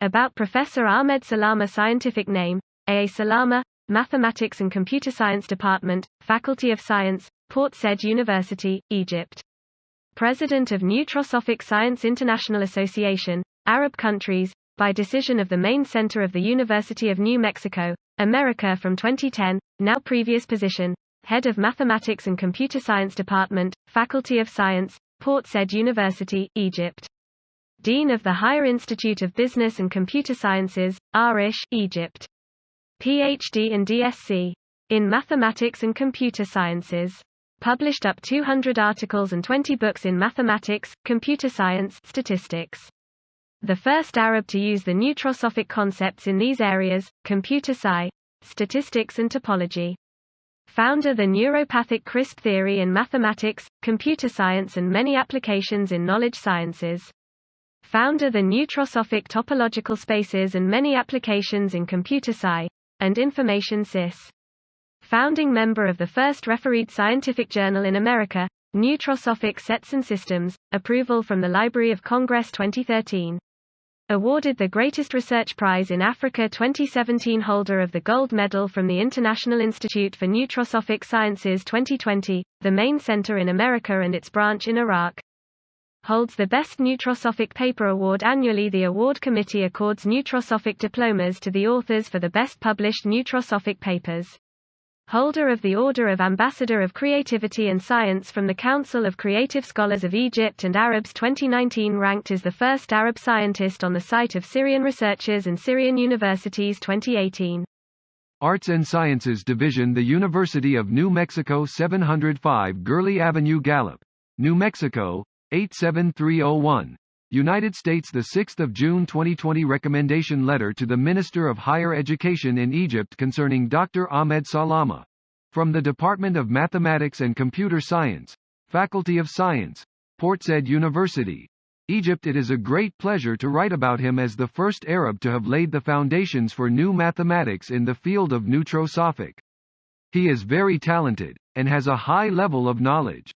About Professor Ahmed Salama. Scientific name, A. Salama, Mathematics and Computer Science Department, Faculty of Science, Port Said University, Egypt. President of Nutrosophic Science International Association, Arab countries, by decision of the main center of the University of New Mexico, America from 2010, now previous position, Head of Mathematics and Computer Science Department, Faculty of Science, Port Said University, Egypt. Dean of the Higher Institute of Business and Computer Sciences, Arish, Egypt. PhD and DSc. In Mathematics and Computer Sciences. Published up 200 articles and 20 books in mathematics, computer science, statistics. The first Arab to use the nutrosophic concepts in these areas, computer sci, statistics and topology. Founder the neuropathic CRISP theory in mathematics, computer science and many applications in knowledge sciences. Founder the nutrosophic topological spaces and many applications in computer sci and information sys. Founding member of the first refereed scientific journal in America, Nutrosophic Sets and Systems, approval from the Library of Congress 2013. Awarded the Greatest Research Prize in Africa 2017. Holder of the Gold Medal from the International Institute for Nutrosophic Sciences 2020, the main center in America and its branch in Iraq. Holds the Best Nutrosophic Paper Award annually. The award committee accords nutrosophic diplomas to the authors for the best published nutrosophic papers. Holder of the Order of Ambassador of Creativity and Science from the Council of Creative Scholars of Egypt and Arabs 2019. Ranked as the first Arab scientist on the site of Syrian Researchers and Syrian Universities 2018. Arts and Sciences Division, the University of New Mexico, 705 Gurley Avenue, Gallup, New Mexico, 87301. United States. The 6th of June 2020. Recommendation letter to the Minister of Higher Education in Egypt concerning Dr. Ahmed Salama. From the Department of Mathematics and Computer Science, Faculty of Science, Port Said University, Egypt. It is a great pleasure to write about him as the first Arab to have laid the foundations for new mathematics in the field of nutrosophic. He is very talented, and has a high level of knowledge.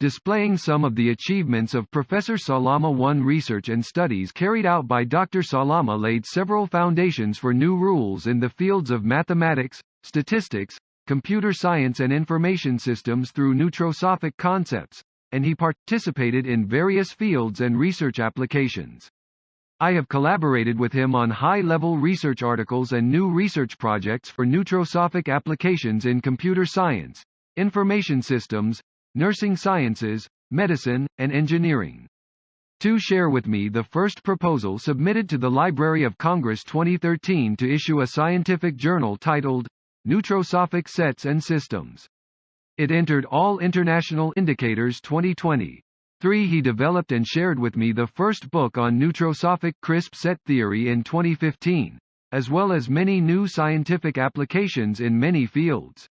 Displaying some of the achievements of Professor Salama. 1. Research and studies carried out by Dr. Salama laid several foundations for new rules in the fields of mathematics, statistics, computer science and information systems through nutrosophic concepts, and he participated in various fields and research applications. I have collaborated with him on high-level research articles and new research projects for nutrosophic applications in computer science, information systems, nursing sciences, medicine, and engineering. To share with me the first proposal submitted to the Library of Congress 2013 to issue a scientific journal titled, Nutrosophic Sets and Systems. It entered all international indicators 2020. 3. He developed and shared with me the first book on nutrosophic CRISP set theory in 2015, as well as many new scientific applications in many fields.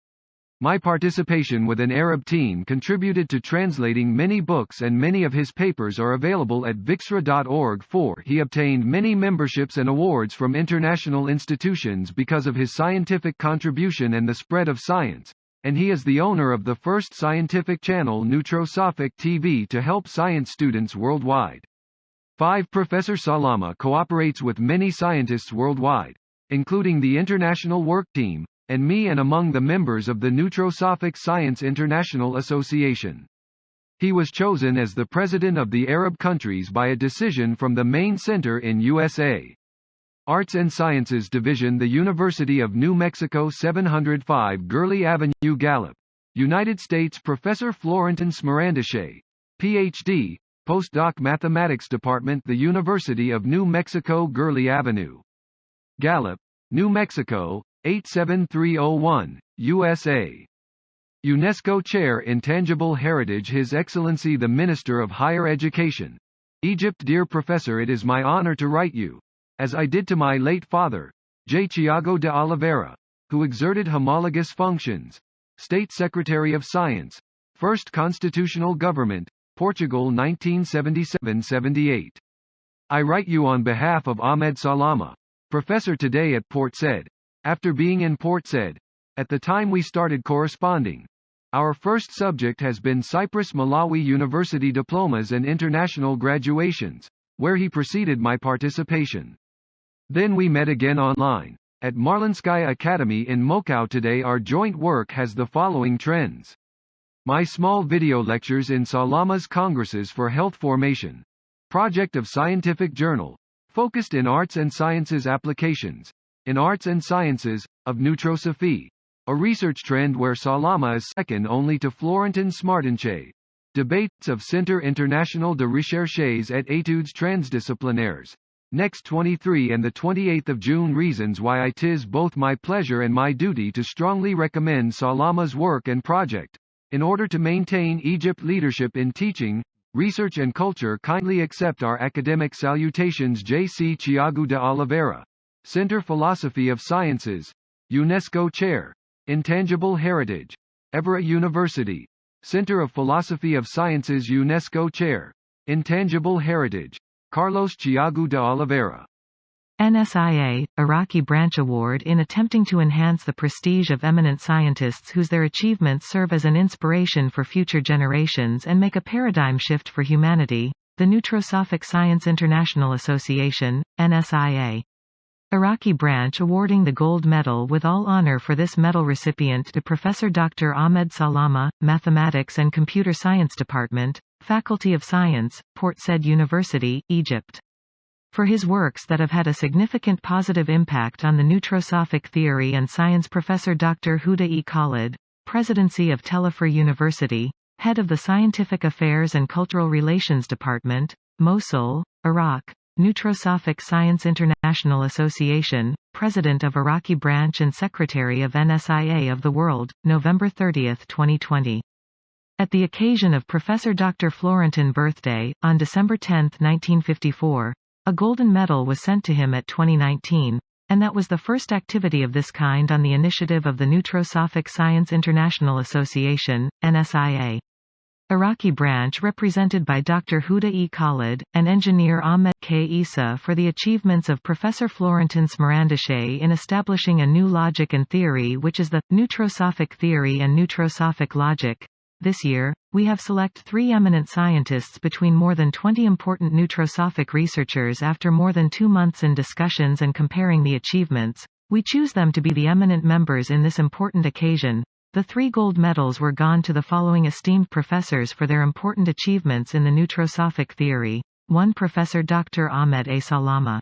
My participation with an Arab team contributed to translating many books, and many of his papers are available at vixra.org. 4. He obtained many memberships and awards from international institutions because of his scientific contribution and the spread of science, and he is the owner of the first scientific channel Nutrosophic TV to help science students worldwide. 5. Professor Salama cooperates with many scientists worldwide, including the International Work Team, and me, and among the members of the Nutrosophic Science International Association. He was chosen as the president of the Arab countries by a decision from the main center in USA. Arts and Sciences Division, the University of New Mexico, 705 Gurley Avenue, Gallup, United States. Professor Florentin Smirandashe, Ph.D., Postdoc Mathematics Department, the University of New Mexico, Gurley Avenue, Gallup, New Mexico, 87301, USA. UNESCO Chair, Intangible Heritage, His Excellency the Minister of Higher Education, Egypt. Dear Professor, it is my honor to write you, as I did to my late father, J. Tiago de Oliveira, who exerted homologous functions, State Secretary of Science, First Constitutional Government, Portugal 1977-78. I write you on behalf of Ahmed Salama, Professor, today at Port Said. After being in Port Said, at the time we started corresponding, our first subject has been Cyprus Malawi University diplomas and international graduations, where he preceded my participation. Then we met again online. At Marlinskaya Academy in Moscow today our joint work has the following trends. My small video lectures in Salama's Congresses for Health Formation. Project of Scientific Journal. Focused in Arts and Sciences applications. In Arts and Sciences, of Neutrosophy. A research trend where Salama is second only to Florentin Smartinche. Debates of Centre International de Recherches et Études Transdisciplinaires. Next 23 and the 28th of June. Reasons why it is both my pleasure and my duty to strongly recommend Salama's work and project. In order to maintain Egypt leadership in teaching, research and culture, kindly accept our academic salutations. J.C. Tiago de Oliveira. Center Philosophy of Sciences. UNESCO Chair. Intangible Heritage. Évora University. Center of Philosophy of Sciences. UNESCO Chair. Intangible Heritage. Carlos Tiago de Oliveira. NSIA, Iraqi Branch Award in attempting to enhance the prestige of eminent scientists whose their achievements serve as an inspiration for future generations and make a paradigm shift for humanity, the Neutrosophic Science International Association, NSIA. Iraqi branch awarding the gold medal with all honor for this medal recipient to Professor Dr. Ahmed Salama, Mathematics and Computer Science Department, Faculty of Science, Port Said University, Egypt. For his works that have had a significant positive impact on the Neutrosophic theory and science. Professor Dr. Huda E. Khalid, Presidency of Telefar University, Head of the Scientific Affairs and Cultural Relations Department, Mosul, Iraq, Neutrosophic Science International Association, President of Iraqi Branch and Secretary of NSIA of the World, November 30, 2020. At the occasion of Professor Dr. Florentin birthday, on December 10, 1954, a golden medal was sent to him at 2019, and that was the first activity of this kind on the initiative of the Neutrosophic Science International Association, NSIA. Iraqi branch represented by Dr. Huda E. Khalid, and engineer Ahmed K. Isa for the achievements of Professor Florentin Smartinche in establishing a new logic and theory which is the Neutrosophic theory and Neutrosophic logic. This year, we have select 3 eminent scientists between more than 20 important Neutrosophic researchers. After more than 2 months in discussions and comparing the achievements, we choose them to be the eminent members in this important occasion. The 3 gold medals were gone to the following esteemed professors for their important achievements in the Neutrosophic theory. 1. Professor Dr. Ahmed A. Salama.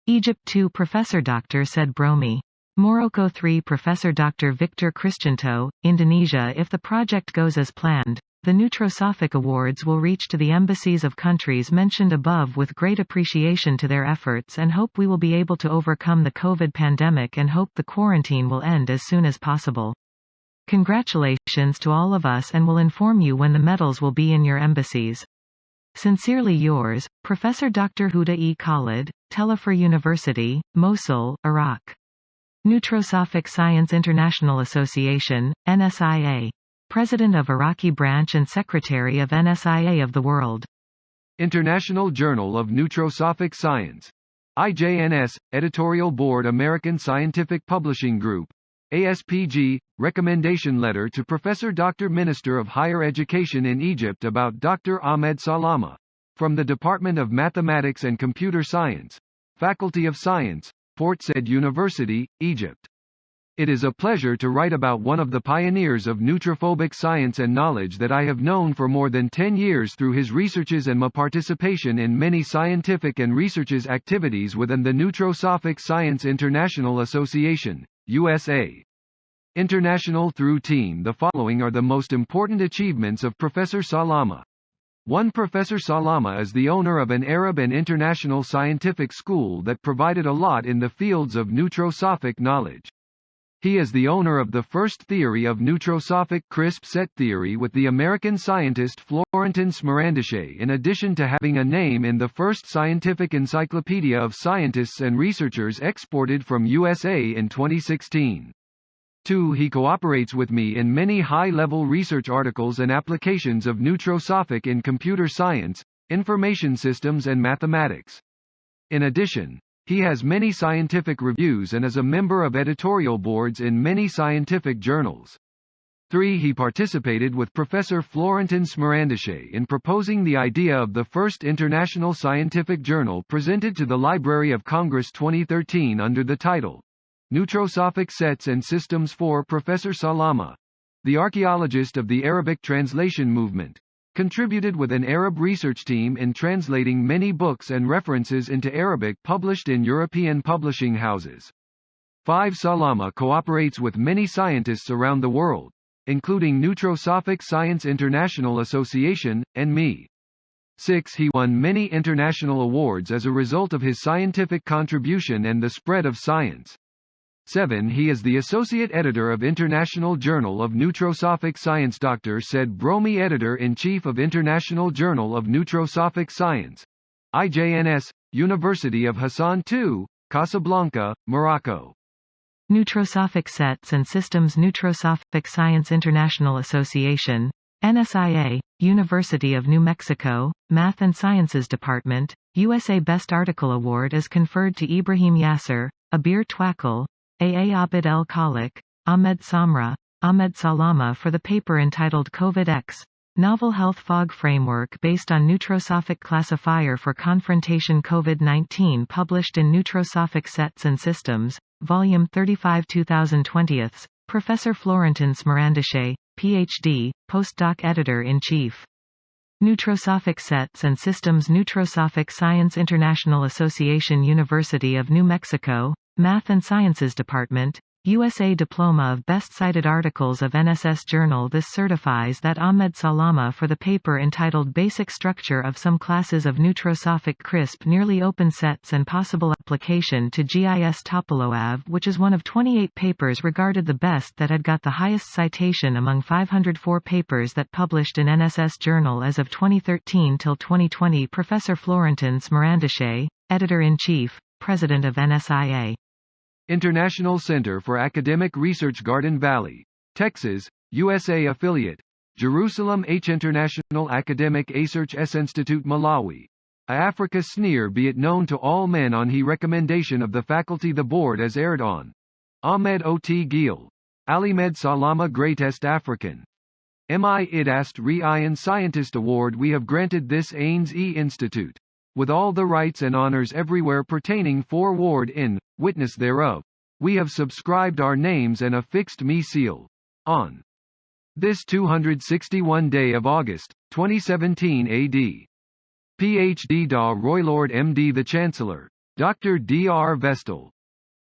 Egypt. 2. Professor Dr. Said Bromi. Morocco. 3. Professor Dr. Victor Cristianto, Indonesia. If the project goes as planned, the Neutrosophic Awards will reach to the embassies of countries mentioned above with great appreciation to their efforts and hope we will be able to overcome the COVID pandemic and hope the quarantine will end as soon as possible. Congratulations to all of us and will inform you when the medals will be in your embassies. Sincerely yours, Professor Dr. Huda E. Khalid, Telefar University, Mosul, Iraq. Neutrosophic Science International Association, NSIA. President of Iraqi Branch and Secretary of NSIA of the World. International Journal of Neutrosophic Science. IJNS, Editorial Board. American Scientific Publishing Group. ASPG, Recommendation Letter to Professor Dr. Minister of Higher Education in Egypt about Dr. Ahmed Salama. From the Department of Mathematics and Computer Science. Faculty of Science, Port Said University, Egypt. It is a pleasure to write about one of the pioneers of neutrophobic science and knowledge that I have known for more than 10 years through his researches and my participation in many scientific and researches activities within the Neutrosophic Science International Association, USA. International through team. The following are the most important achievements of Professor Salama. 1. Professor Salama is the owner of an Arab and international scientific school that provided a lot in the fields of neutrosophic knowledge. He is the owner of the first theory of neutrosophic crisp set theory with the American scientist Florentin Smartinche, in addition to having a name in the first scientific encyclopedia of scientists and researchers exported from USA in 2016. 2. He cooperates with me in many high-level research articles and applications of neutrosophic in computer science, information systems and mathematics. In addition, he has many scientific reviews and is a member of editorial boards in many scientific journals. 3. He participated with Professor Florentin Smerandische in proposing the idea of the first international scientific journal presented to the Library of Congress 2013 under the title, Neutrosophic Sets and Systems. 4. Professor Salama, the archaeologist of the Arabic translation movement, contributed with an Arab research team in translating many books and references into Arabic published in European publishing houses. 5. Salama cooperates with many scientists around the world, including Neutrosophic Science International Association, and me. 6. He won many international awards as a result of his scientific contribution and the spread of science. 7. He is the Associate Editor of International Journal of Neutrosophic Science. Dr. Said Bromi, Editor-in-Chief of International Journal of Neutrosophic Science, IJNS, University of Hassan II, Casablanca, Morocco. Neutrosophic Sets and Systems. Neutrosophic Science International Association, NSIA, University of New Mexico, Math and Sciences Department, USA. Best Article Award is conferred to Ibrahim Yasser, Abir Twakkal, A. Abid El Khalik, Ahmed Salama for the paper entitled COVID-X, Novel Health Fog Framework based on Neutrosophic Classifier for Confrontation COVID-19, published in Neutrosophic Sets and Systems, Volume 35 2020. Professor Florentin Smerandische, Ph.D., Postdoc Editor-in-Chief. Neutrosophic Sets and Systems. Neutrosophic Science International Association, University of New Mexico, Math and Sciences Department, USA. Diploma of Best Cited Articles of NSS Journal. This certifies that Ahmed Salama for the paper entitled Basic Structure of Some Classes of Neutrosophic Crisp Nearly Open Sets and Possible Application to GIS Topoloav, which is one of 28 papers regarded the best that had got the highest citation among 504 papers that published in NSS Journal as of 2013 till 2020. Professor Florentin Smerandische, Editor-in-Chief, President of NSIA. International Center for Academic Research, Garden Valley, Texas, USA. Affiliate, Jerusalem H. International Academic Research S. Institute, Malawi. Africa SNIR. Be it known to all men on he recommendation of the faculty the board as aired on Ahmed Ot Gil, Ahmed Salama Greatest African. Mi Idast Re-Ian Scientist Award. We have granted this Ains E Institute, with all the rights and honors everywhere pertaining forward in witness thereof, we have subscribed our names and affixed me seal. On this 261 day of August, 2017 AD. Ph.D. Da Roylord M.D. the Chancellor, Dr. D.R. Vestal.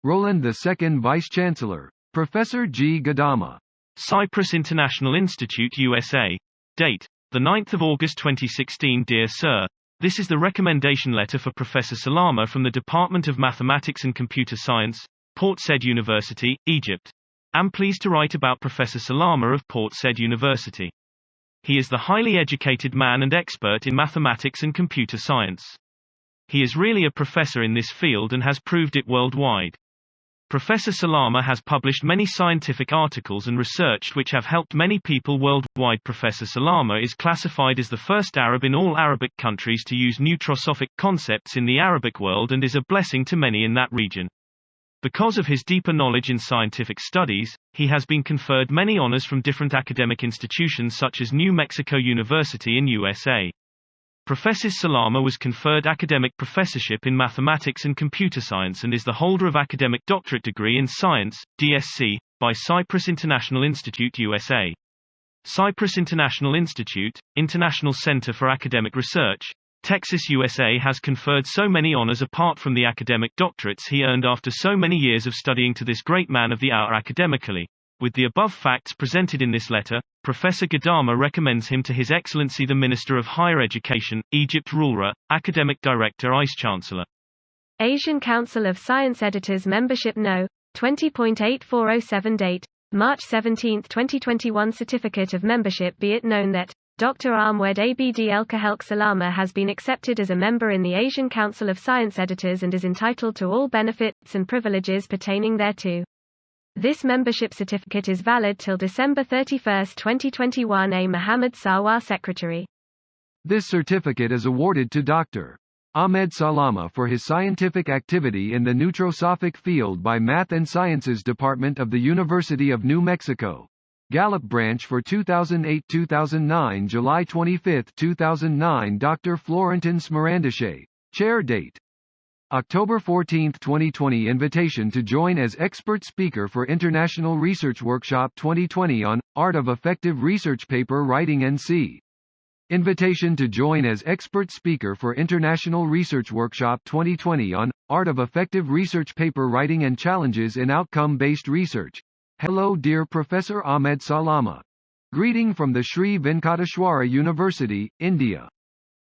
Roland II Vice-Chancellor, Professor G. Gadama. Cyprus International Institute, USA. Date: the 9th of August 2016. Dear Sir, this is the recommendation letter for Professor Salama from the Department of Mathematics and Computer Science, Port Said University, Egypt. I'm pleased to write about Professor Salama of Port Said University. He is the highly educated man and expert in mathematics and computer science. He is really a professor in this field and has proved it worldwide. Professor Salama has published many scientific articles and research which have helped many people worldwide. Professor Salama is classified as the first Arab in all Arabic countries to use neutrosophic concepts in the Arabic world and is a blessing to many in that region. Because of his deeper knowledge in scientific studies, he has been conferred many honors from different academic institutions such as New Mexico University in USA. Professor Salama was conferred academic professorship in mathematics and computer science and is the holder of academic doctorate degree in science, DSc, by Cyprus International Institute, USA. Cyprus International Institute, International Center for Academic Research, Texas, USA has conferred so many honors apart from the academic doctorates he earned after so many years of studying to this great man of the hour academically. With the above facts presented in this letter, Professor Gadama recommends him to His Excellency the Minister of Higher Education, Egypt Rulra, Academic Director Vice-Chancellor. Asian Council of Science Editors Membership No. 20.8407 Date, March 17, 2021 Certificate of Membership. Be it known that Dr. Ahmed Abd El Khalik Salama has been accepted as a member in the Asian Council of Science Editors and is entitled to all benefits and privileges pertaining thereto. This membership certificate is valid till December 31, 2021. A. Mohammed Sawar, Secretary. This certificate is awarded to Dr. Ahmed Salama for his scientific activity in the neutrosophic field by Math and Sciences Department of the University of New Mexico, Gallup Branch for 2008-2009 July 25, 2009 Dr. Florentin Smarandashe, Chair date. October 14, 2020 Invitation to join as expert speaker for International Research Workshop 2020 on Art of Effective Research Paper Writing NC. Invitation to join as expert speaker for International Research Workshop 2020 on Art of Effective Research Paper Writing and Challenges in Outcome-Based Research. Hello dear Professor Ahmed Salama. Greeting from the Sri Venkateshwara University, India.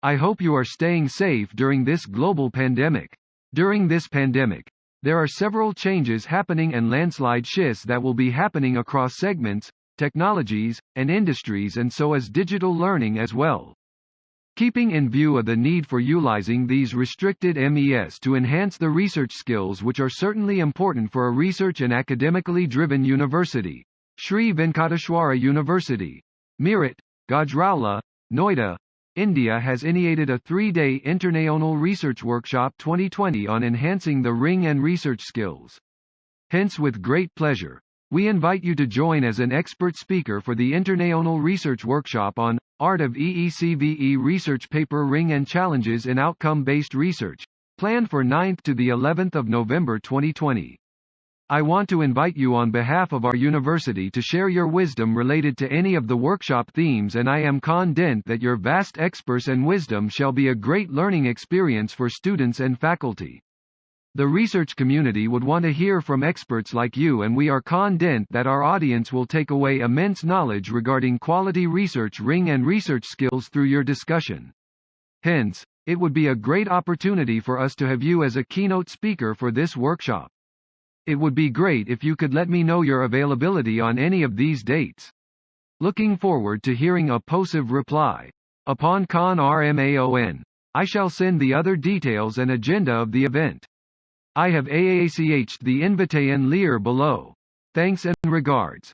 I hope you are staying safe during this global pandemic. During this pandemic, there are several changes happening and landslide shifts that will be happening across segments, technologies, and industries, and so is digital learning as well. Keeping in view of the need for utilizing these restricted MES to enhance the research skills which are certainly important for a research and academically driven university, Sri Venkateshwara University, Meerut, Gajraula, Noida, India has initiated a 3-day International Research Workshop 2020 on enhancing the ring and research skills. Hence, with great pleasure, we invite you to join as an expert speaker for the International Research Workshop on Art of EECVE Research Paper Ring and Challenges in Outcome-Based Research, planned for 9th to the 11th of November 2020. I want to invite you on behalf of our university to share your wisdom related to any of the workshop themes, and I am confident that your vast expertise and wisdom shall be a great learning experience for students and faculty. The research community would want to hear from experts like you, and we are confident that our audience will take away immense knowledge regarding quality research ring and research skills through your discussion. Hence, it would be a great opportunity for us to have you as a keynote speaker for this workshop. It would be great if you could let me know your availability on any of these dates. Looking forward to hearing a positive reply. Upon CON-RMAON, I shall send the other details and agenda of the event. I have AACH'd the invitation leer below. Thanks and regards.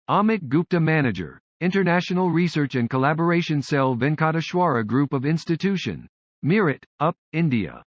Amit Gupta, Manager, International Research and Collaboration Cell, Venkateshwara Group of Institution, Meerut, UP, India.